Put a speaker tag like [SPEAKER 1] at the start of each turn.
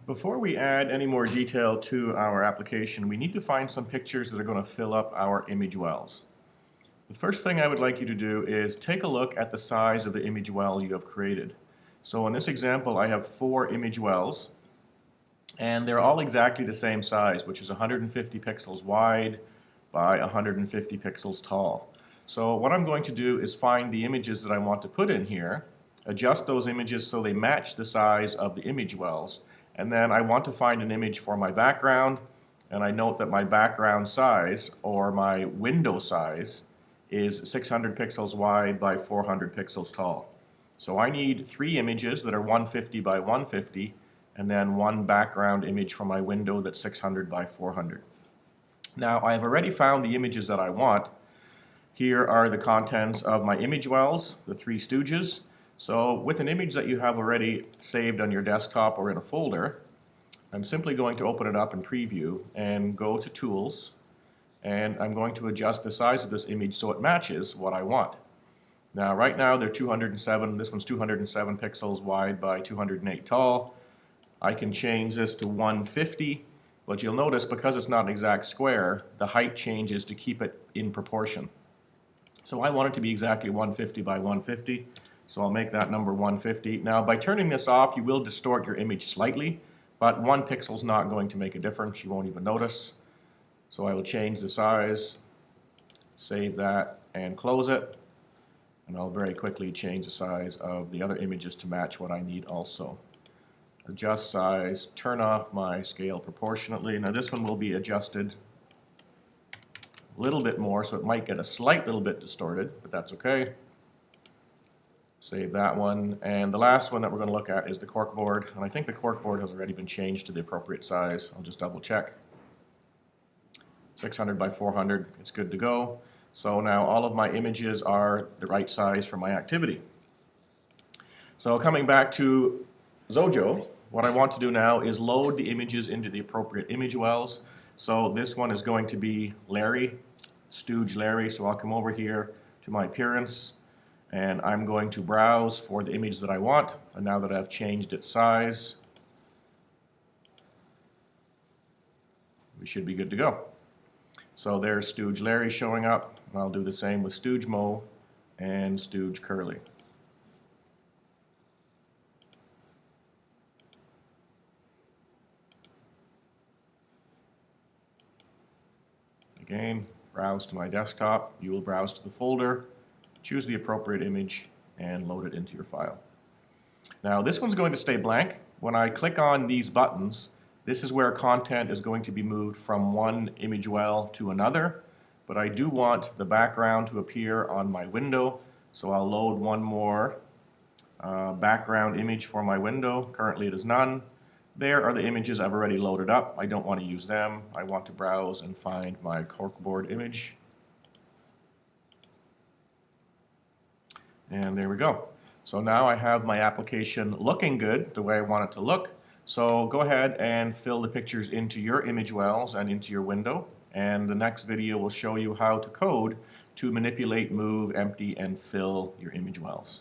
[SPEAKER 1] Before we add any more detail to our application, we need to find some pictures that are going to fill up our image wells. The first thing I would like you to do is take a look at the size of the image well you have created. So in this example, I have 4 image wells, and they're all exactly the same size, which is 150 pixels wide by 150 pixels tall. So what I'm going to do is find the images that I want to put in here, adjust those images so they match the size of the image wells, and then I want to find an image for my background, and I note that my background size, or my window size, is 600 pixels wide by 400 pixels tall. So I need 3 images that are 150 by 150, and then 1 background image for my window that's 600 by 400. Now I have already found the images that I want. Here are the contents of my image wells, the 3 stooges. So with an image that you have already saved on your desktop or in a folder, I'm simply going to open it up in Preview and go to Tools, and I'm going to adjust the size of this image so it matches what I want. Now right now they're 207, this one's 207 pixels wide by 208 tall. I can change this to 150, but you'll notice because it's not an exact square, the height changes to keep it in proportion. So I want it to be exactly 150 by 150. So I'll make that number 150. Now by turning this off, you will distort your image slightly, but 1 pixel is not going to make a difference. You won't even notice. So I will change the size, save that, and close it. And I'll very quickly change the size of the other images to match what I need also. Adjust size, turn off my scale proportionately. Now this one will be adjusted a little bit more, so it might get a slight little bit distorted, but that's okay. Save that one, and the last one that we're going to look at is the corkboard, and I think the corkboard has already been changed to the appropriate size. I'll just double check. 600 by 400, it's good to go. So now all of my images are the right size for my activity. So coming back to XOJO, what I want to do now is load the images into the appropriate image wells. So this one is going to be Larry, Stooge Larry, so I'll come over here to my appearance, and I'm going to browse for the image that I want. And now that I've changed its size, we should be good to go. So there's Stooge Larry showing up. I'll do the same with Stooge Mo and Stooge Curly. Again, browse to my desktop. You will browse to the folder, choose the appropriate image, and load it into your file. Now this one's going to stay blank. When I click on these buttons, this is where content is going to be moved from one image well to another, but I do want the background to appear on my window, so I'll load one more background image for my window. Currently it is none. There are the images I've already loaded up. I don't want to use them. I want to browse and find my corkboard image. And there we go. So now I have my application looking good the way I want it to look. So go ahead and fill the pictures into your image wells and into your window. And the next video will show you how to code to manipulate, move, empty, and fill your image wells.